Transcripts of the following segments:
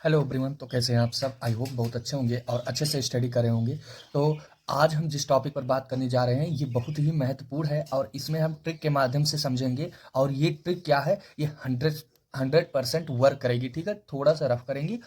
Hello everyone. तो कैसे हैं आप सब? आई होप बहुत अच्छे होंगे और अच्छे से स्टडी कर रहे होंगे। तो आज हम जिस टॉपिक पर बात करने जा रहे हैं ये बहुत ही महत्वपूर्ण है और इसमें हम ट्रिक के माध्यम से समझेंगे। और ये ट्रिक क्या है, ये 100% वर्क करेगी। ठीक है, थोड़ा सा रफ करेंगी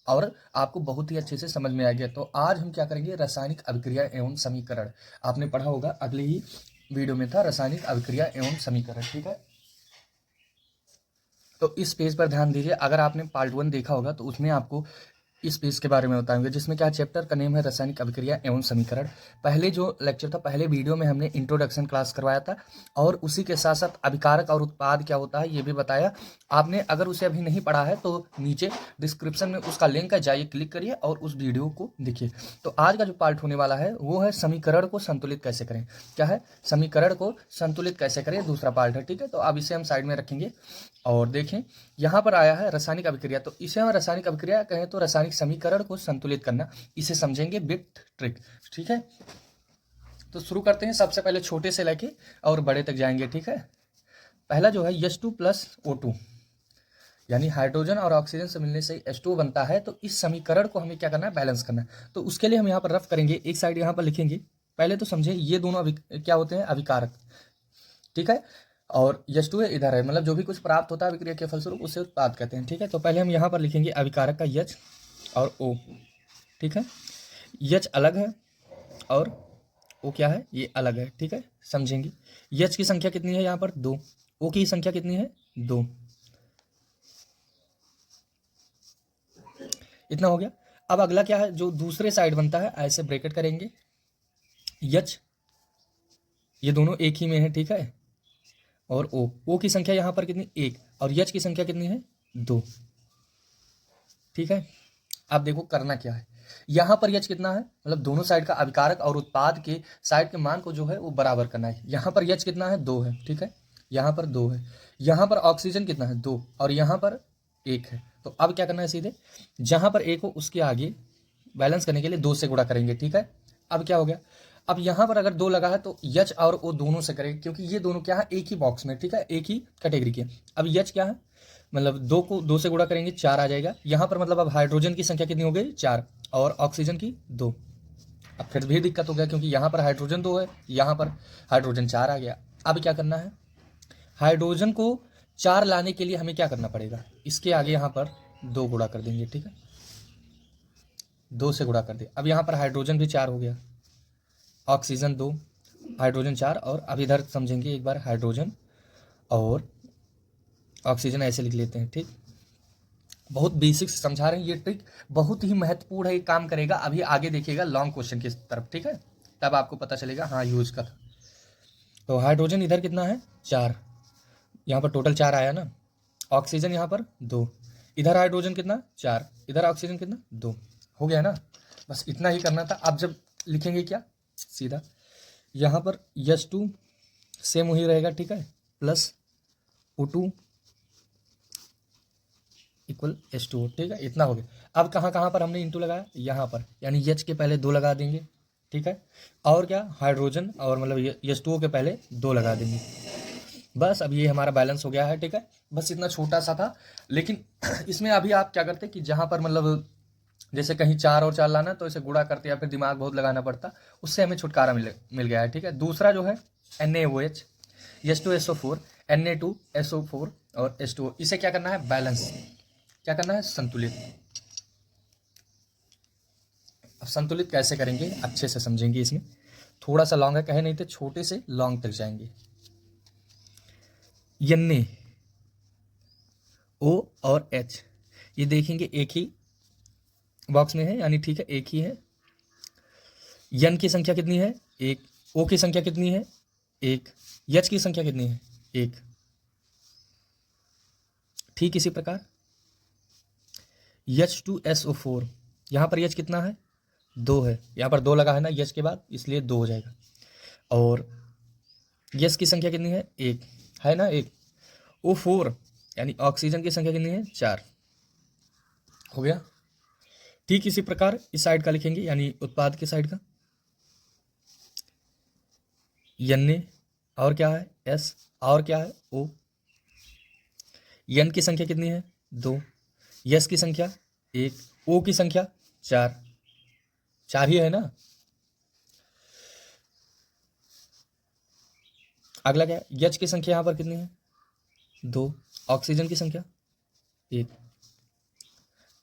और आपको बहुत ही अच्छे से समझ में आएगा। तो आज हम क्या करेंगे, रासायनिक अभिक्रिया एवं समीकरण। आपने पढ़ा होगा, अगले ही वीडियो में था रासायनिक अभिक्रिया एवं समीकरण। ठीक है, तो इस पेज पर ध्यान दीजिए। अगर आपने पार्ट 1 देखा होगा तो उसमें आपको इस पेज के बारे में बताएंगे, जिसमें क्या चैप्टर का नेम है रासायनिक अभिक्रिया एवं समीकरण। पहले जो लेक्चर था, पहले वीडियो में हमने इंट्रोडक्शन क्लास करवाया था और उसी के साथ साथ अभिकारक और उत्पाद क्या होता है ये भी बताया। आपने अगर उसे अभी नहीं पढ़ा है तो नीचे डिस्क्रिप्शन में उसका लिंक है, जाइए क्लिक करिए और उस वीडियो को देखिए। तो आज का जो पार्ट होने वाला है वो है समीकरण को संतुलित कैसे करें। क्या है, समीकरण को संतुलित कैसे करें, दूसरा पार्ट है। ठीक है, तो अब इसे हम साइड में रखेंगे और देखें यहाँ पर आया है रासायनिक अभिक्रिया। तो इसे हम रासायनिक अभिक्रिया कहें तो रासायनिक समीकरण को संतुलित करना, इसे समझेंगे विथ ट्रिक। ठीक है, तो शुरू करते हैं। सबसे पहले छोटे से लेके और बड़े तक जाएंगे। ठीक है, पहला जो है H2 प्लस O2, यानी हाइड्रोजन और ऑक्सीजन से मिलने से H2 बनता है। तो इस समीकरण को हमें क्या करना है, बैलेंस करना है। तो उसके लिए हम यहाँ पर रफ करेंगे, एक साइड यहाँ पर लिखेंगे। पहले तो समझे ये दोनों क्या होते हैं, अभिकारक। ठीक है, और H2 इधर है, मतलब जो भी कुछ प्राप्त होता है अभिक्रिया के फलस्वरूप उसे उत्पाद कहते हैं। ठीक है, तो पहले हम यहाँ पर लिखेंगे अभिकारक का H और O। ठीक है, H अलग है और O क्या है, ये अलग है। ठीक है, समझेंगे। H की संख्या कितनी है यहाँ पर, 2। O की संख्या कितनी है, 2। इतना हो गया। अब अगला क्या है, जो दूसरे साइड बनता है, ऐसे ब्रैकेट करेंगे। H ये दोनों एक ही में है। ठीक है, और O की संख्या यहाँ पर कितनी, 1, और H की संख्या कितनी है, 2। ठीक है, अब देखो करना क्या है। यहाँ पर H कितना है, मतलब दोनों साइड का अभिकारक और उत्पाद के साइड के मान को जो है वो बराबर करना है। यहाँ पर H कितना है, 2 है। ठीक है, यहाँ पर 2 है। यहाँ पर ऑक्सीजन कितना है, 2, और यहाँ पर 1 है। तो अब क्या करना है, सीधे जहाँ पर 1 हो उसके आगे बैलेंस करने के लिए 2 से गुणा करेंगे। ठीक है, अब क्या हो गया, अब यहाँ पर अगर 2 लगा है तो H और O दोनों से करेंगे, क्योंकि ये दोनों क्या है, एक ही बॉक्स में। ठीक है, एक ही कैटेगरी के। अब H क्या है, मतलब 2 को 2 से गुणा करेंगे, 4 आ जाएगा यहाँ पर। मतलब अब हाइड्रोजन की संख्या कितनी हो गई, 4, और ऑक्सीजन की 2। अब फिर भी दिक्कत हो गया, क्योंकि यहाँ पर हाइड्रोजन 2 है, यहाँ पर हाइड्रोजन 4 आ गया। अब क्या करना है, हाइड्रोजन को 4 लाने के लिए हमें क्या करना पड़ेगा, इसके आगे यहाँ पर 2 गुणा कर देंगे। ठीक है, 2 से गुणा कर दे। अब यहाँ पर हाइड्रोजन भी 4 हो गया, ऑक्सीजन 2, हाइड्रोजन 4, और अब इधर समझेंगे एक बार, हाइड्रोजन और ऑक्सीजन ऐसे लिख लेते हैं। ठीक, बहुत बेसिक से समझा रहे हैं, ये ट्रिक बहुत ही महत्वपूर्ण है, ये काम करेगा। अभी आगे देखिएगा लॉन्ग क्वेश्चन की तरफ। ठीक है, तब आपको पता चलेगा हाँ यूज का था। तो हाइड्रोजन इधर कितना है, 4, यहाँ पर टोटल 4 आया ना। ऑक्सीजन यहाँ पर 2, इधर हाइड्रोजन कितना, 4, इधर ऑक्सीजन कितना, 2। हो गया ना, बस इतना ही करना था। अब जब लिखेंगे क्या, सीधा यहाँ पर H2 सेम वही रहेगा। ठीक है, प्लस O2 इक्वल H2O। ठीक है, इतना हो गया। अब कहाँ कहाँ पर हमने इंटू लगाया, यहाँ पर, यानी H के पहले 2 लगा देंगे। ठीक है, और क्या, हाइड्रोजन और मतलब H2O के पहले 2 लगा देंगे। बस अब ये हमारा बैलेंस हो गया है। ठीक है, बस इतना छोटा सा था। लेकिन इसमें अभी आप क्या करते कि जहाँ पर मतलब जैसे कहीं 4 और 4 लाना तो इसे गुणा करते या फिर दिमाग बहुत लगाना पड़ता, उससे हमें छुटकारा मिल गया है। ठीक है, दूसरा जो है NaOH, H2SO4, Na2SO4 और H2O, इसे क्या करना है, बैलेंस, क्या करना है, संतुलित। अब संतुलित कैसे करेंगे अच्छे से समझेंगे। इसमें थोड़ा सा लॉन्ग है, कहे नहीं थे छोटे से लॉन्ग तक जाएंगे। Na O और H ये देखेंगे एक ही बॉक्स में है, यानी ठीक है एक ही है। N की संख्या कितनी है, 1, O की संख्या कितनी है, 1, H की संख्या कितनी है, 1। ठीक इसी प्रकार H2SO4, यहाँ पर H कितना है, 2 है, यहाँ पर 2 लगा है ना H के बाद, इसलिए 2 हो जाएगा। और H की संख्या कितनी है, 1 है ना, 1। O4 यानी ऑक्सीजन की संख्या कितनी है, 4। हो गया। ठीक इसी प्रकार इस साइड का लिखेंगे, यानी उत्पाद के साइड का Na, और क्या है S, और क्या है O। N की संख्या कितनी है, 2, S की संख्या एक, ओ की संख्या 4, 4 ही है ना। अगला क्या है, H की संख्या यहाँ पर कितनी है, 2, ऑक्सीजन की संख्या 1।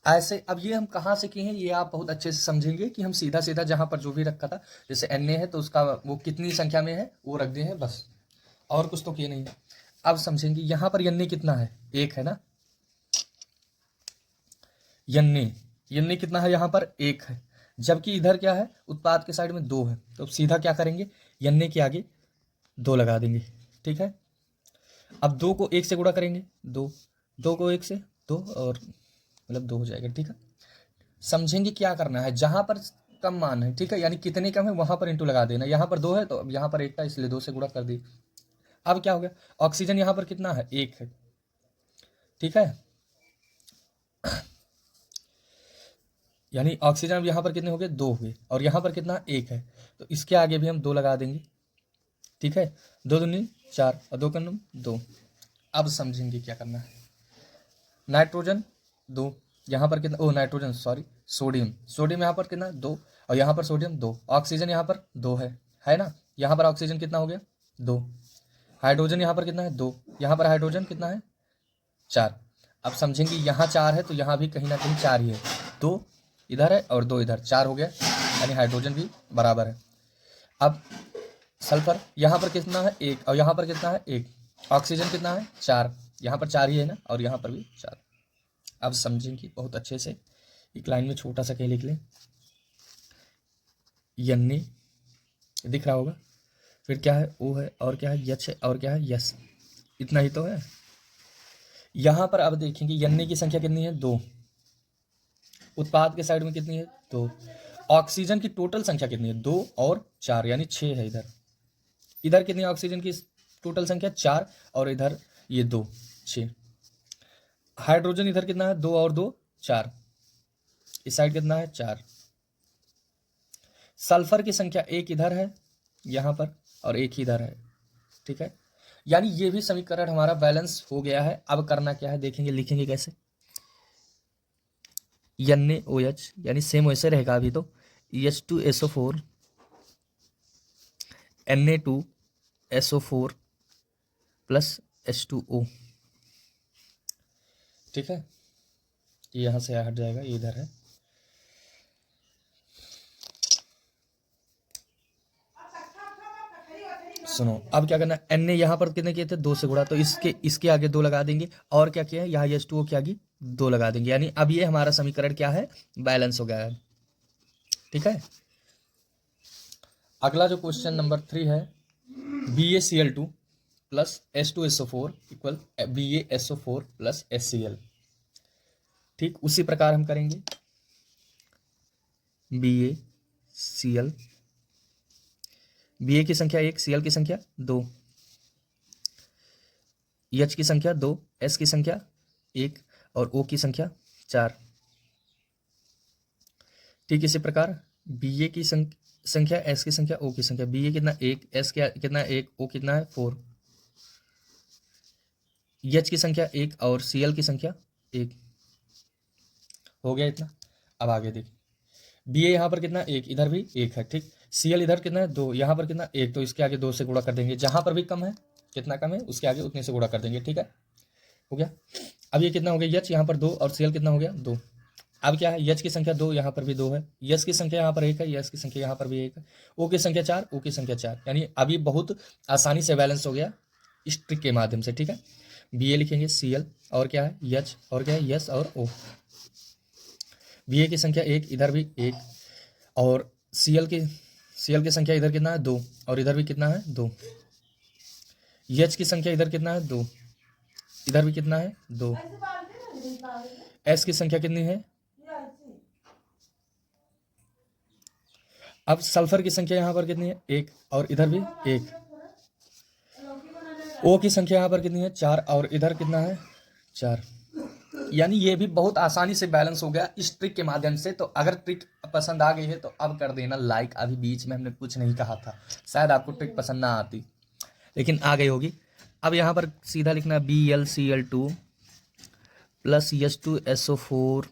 ऐसे अब ये हम कहाँ से किए हैं, ये आप बहुत अच्छे से समझेंगे कि हम सीधा सीधा जहाँ पर जो भी रखा था, जैसे Na है तो उसका वो कितनी संख्या में है वो रख दिए हैं बस, और कुछ तो किए नहीं है। अब समझेंगे यहाँ पर Na कितना है, 1 है ना। Na कितना है, यहाँ पर 1 है, जबकि इधर क्या है, उत्पाद के साइड में 2 है। तो सीधा क्या करेंगे, Na के आगे 2 लगा देंगे, ठीक है। अब 2 को 1 से गुणा करेंगे, 2, 2 को 1 से 2, और मतलब 2 हो जाएगा, ठीक है। समझेंगे क्या करना है, जहां पर कम मान है, ठीक है, यानी कितने कम है वहां पर इंटू लगा देना। यहाँ पर 2 है तो अब यहाँ पर 1 था इसलिए 2 से गुणा कर दी। अब क्या हो गया, ऑक्सीजन यहाँ पर कितना है, 1 है, ठीक है। यानी ऑक्सीजन अब यहाँ पर कितने हो गए, 2 हो गए, और यहाँ पर कितना 1 है, तो इसके आगे भी हम 2 लगा देंगे, ठीक है। 2 दूनी 4 और 2 कन्नम 2। अब समझेंगे क्या करना है, नाइट्रोजन 2, यहाँ पर कितना, ओ नाइट्रोजन सॉरी, सोडियम यहाँ पर कितना 2, और यहाँ पर सोडियम 2, ऑक्सीजन यहाँ पर 2 है ना। यहाँ पर ऑक्सीजन कितना हो गया 2, हाइड्रोजन यहाँ पर कितना है 2, यहाँ पर हाइड्रोजन कितना है 4। अब समझेंगे यहाँ 4 है तो यहाँ भी कहीं ना कहीं 4 ही है, 2 इधर है और 2 इधर, 4 हो गया, यानी हाइड्रोजन भी बराबर है। अब सल्फर यहाँ पर कितना है 1, और यहाँ पर कितना है 1, ऑक्सीजन कितना है 4, यहाँ पर 4 ही है ना, और यहाँ पर भी 4। अब समझेंगे बहुत अच्छे से, एक लाइन में छोटा सा कहीं लिख लें, Na दिख रहा होगा, फिर क्या है O है, और क्या है H है, और क्या है यस, इतना ही तो है। यहाँ पर अब देखेंगे Na की संख्या कितनी है 2, उत्पाद के साइड में कितनी है 2, ऑक्सीजन की टोटल संख्या कितनी है 2 और 4 यानी 6 है। इधर इधर कितनी है ऑक्सीजन की टोटल संख्या 4, और इधर ये 2, 6। हाइड्रोजन इधर कितना है 2 और 2 4, इस साइड कितना है 4। सल्फर की संख्या 1 इधर है यहाँ पर, और 1 ही इधर है, ठीक है। यानी ये भी समीकरण हमारा बैलेंस हो गया है। अब करना क्या है देखेंगे, लिखेंगे कैसे, NaOH यानी सेम वैसे रहेगा अभी तो, H2SO4 Na2SO4 प्लस H2O, ठीक है। यहाँ से हट जाएगा, ये इधर है। सुनो अब क्या करना है, Na यहाँ पर कितने किए थे 2 से गुणा, तो इसके आगे 2 लगा देंगे, और क्या किया है यहाँ H2O के आगे 2 लगा देंगे, यानी अब ये हमारा समीकरण क्या है, बैलेंस हो गया है, ठीक है। अगला जो क्वेश्चन नंबर 3 है, BaCl2 plus H2SO4 equal BaSO4 plus HCl, ठीक उसी प्रकार हम करेंगे। BaCl, Ba की संख्या 1, Cl की संख्या 2, H की संख्या 2, S की संख्या 1 और O की संख्या 4, ठीक इसी प्रकार Ba की संख्या, S की संख्या, O की संख्या, Ba कितना 1, S कितना 1, O कितना है 4, H की संख्या 1 और Cl की संख्या 1, हो गया इतना। अब आगे देखिए, Ba यहाँ पर कितना 1, इधर भी 1 है, ठीक। Cl इधर कितना है 2, यहाँ पर कितना 1, तो इसके आगे 2 से गुणा कर देंगे, जहाँ पर भी कम है, कितना कम है उसके आगे उतने से गुणा कर देंगे, ठीक है, हो गया। अब ये कितना हो गया H यहाँ पर 2 और Cl कितना हो गया 2। अब क्या है H की संख्या 2, यहाँ पर भी 2 है, S की संख्या यहाँ पर 1 है, S की संख्या यहाँ पर भी 1 है, O की संख्या 4, O की संख्या 4, यानी अभी बहुत आसानी से बैलेंस हो गया इस ट्रिक के माध्यम से, ठीक है। Ba लिखेंगे Cl, और क्या है H, और क्या है S और O। Ba की संख्या 1, इधर भी 1, और Cl की संख्या इधर कितना है 2, और इधर भी कितना है 2। H की संख्या इधर कितना है 2, इधर भी कितना है 2। S की संख्या कितनी है, अब सल्फर की संख्या यहाँ पर कितनी है 1, और इधर भी 1। O की संख्या यहाँ पर कितनी है 4, और इधर कितना है 4, यानी ये भी बहुत आसानी से बैलेंस हो गया इस ट्रिक के माध्यम से। तो अगर ट्रिक पसंद आ गई है तो अब कर देना लाइक। अभी बीच में हमने कुछ नहीं कहा था, शायद आपको ट्रिक पसंद ना आती, लेकिन आ गई होगी। अब यहाँ पर सीधा लिखना BlCl2 plus H2SO4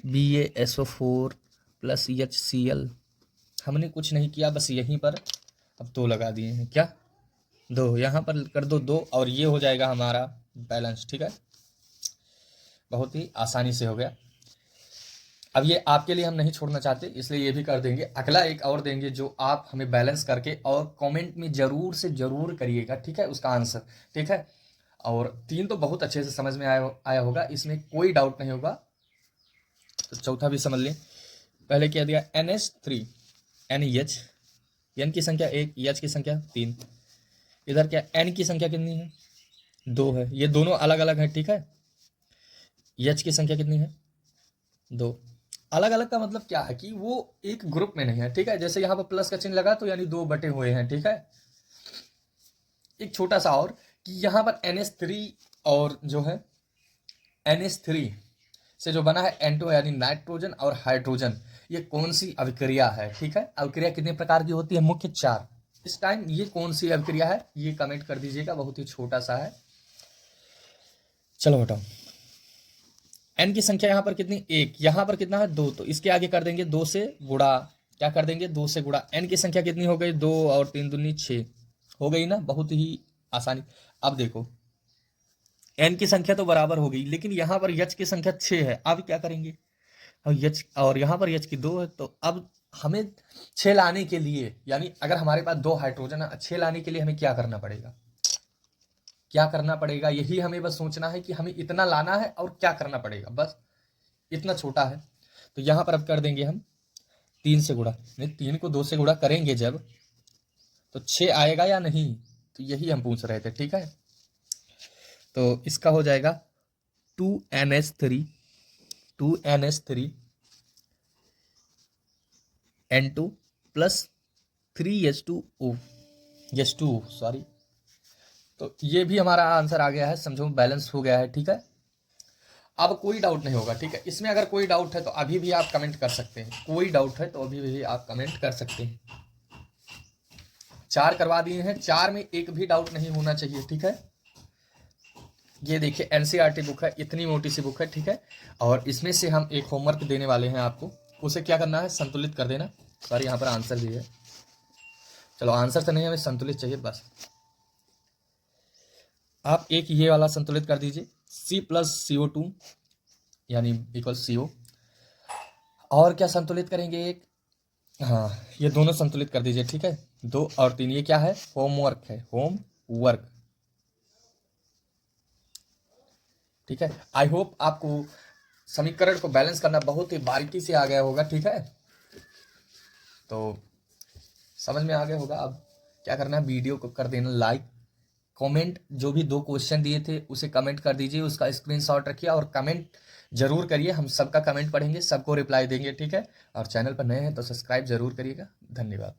BaSO4 plus HCl। हमने कुछ नहीं किया, बस यहीं पर अब 2 लगा दिए हैं। क्या 2, यहाँ पर कर दो 2 और ये हो जाएगा हमारा बैलेंस। ठीक है, बहुत ही आसानी से हो गया। अब ये आपके लिए हम नहीं छोड़ना चाहते, इसलिए ये भी कर देंगे। अगला एक और देंगे जो आप हमें बैलेंस करके और कमेंट में ज़रूर से ज़रूर करिएगा, ठीक है, उसका आंसर। ठीक है, और 3 तो बहुत अच्छे से समझ में आया होगा, इसमें कोई डाउट नहीं होगा। तो चौथा भी समझ लें। पहले क्या दिया, NH3 NH, N की संख्या 1, H की संख्या 3। इधर क्या N की संख्या कितनी है, 2 है। ये दोनों अलग अलग हैं, ठीक है। H की संख्या कितनी है, 2। अलग अलग का मतलब क्या है कि वो एक ग्रुप में नहीं है, ठीक है। जैसे यहाँ पर प्लस का चिन्ह लगा तो यानी 2 बटे हुए हैं, ठीक है। एक छोटा सा और कि यहाँ पर NH3 और जो है NH3 से जो बना है N2 यानी नाइट्रोजन और हाइड्रोजन, ये कौन सी अभिक्रिया है, ठीक है। अभिक्रिया कितने प्रकार की होती है, मुख्य 4। इस टाइम ये कौन सी अभिक्रिया है, ये कमेंट कर दीजिएगा, बहुत ही छोटा सा है। चलो हटाओ। N की संख्या यहाँ पर कितनी, 1, यहाँ पर कितना है, 2, तो इसके आगे कर देंगे 2 से गुणा। क्या कर देंगे, 2 से गुणा। N की संख्या कितनी हो गई, 2 और 3 दूनी 6 हो गई ना, बहुत ही आसानी। अब देखो N की संख्या तो बराबर हो गई, लेकिन यहाँ पर H की संख्या 6 है। अब क्या करेंगे, और H और यहाँ पर H की 2 है, तो अब हमें 6 लाने के लिए, यानी अगर हमारे पास 2 हाइड्रोजन है, 6 लाने के लिए हमें क्या करना पड़ेगा, क्या करना पड़ेगा, यही हमें बस सोचना है कि हमें इतना लाना है और क्या करना पड़ेगा, बस इतना छोटा है। तो यहाँ पर अब कर देंगे हम 3 से गुणा, नहीं 3 को 2 से गुणा करेंगे जब, तो 6 आएगा या नहीं, तो यही हम पूछ रहे थे, ठीक है। तो इसका हो जाएगा 2NH3 N2 plus 3H2O H2O, sorry. तो ये भी हमारा आंसर आ गया है, समझो बैलेंस हो गया है, ठीक है। अब कोई डाउट नहीं होगा, ठीक है। इसमें अगर कोई डाउट है तो अभी भी आप कमेंट कर सकते हैं, कोई डाउट है तो अभी भी आप कमेंट कर सकते हैं। 4 करवा दिए हैं, 4 में एक भी डाउट नहीं होना चाहिए, ठीक है। ये देखिए NCERT बुक है, इतनी मोटी सी बुक है, ठीक है। और इसमें से हम एक होमवर्क देने वाले हैं आपको, उसे क्या करना है, संतुलित कर देना। सॉरी, यहाँ पर आंसर भी है, चलो आंसर तो नहीं, हमें संतुलित चाहिए बस। आप एक ये वाला संतुलित कर दीजिए, C प्लस CO2 यानी इक्वल CO। और क्या संतुलित करेंगे, एक, हाँ ये दोनों संतुलित कर दीजिए, ठीक है। 2 और 3, ये क्या है, होमवर्क है, होमवर्क, ठीक है। आई होप आपको समीकरण को बैलेंस करना बहुत ही बारीकी से आ गया होगा, ठीक है। तो समझ में आ गया होगा। अब क्या करना है, वीडियो को कर देना लाइक, कमेंट, जो भी 2 क्वेश्चन दिए थे उसे कमेंट कर दीजिए, उसका स्क्रीनशॉट रखिए और कमेंट जरूर करिए, हम सबका कमेंट पढ़ेंगे, सबको रिप्लाई देंगे, ठीक है। और चैनल पर नए हैं तो सब्सक्राइब जरूर करिएगा। धन्यवाद।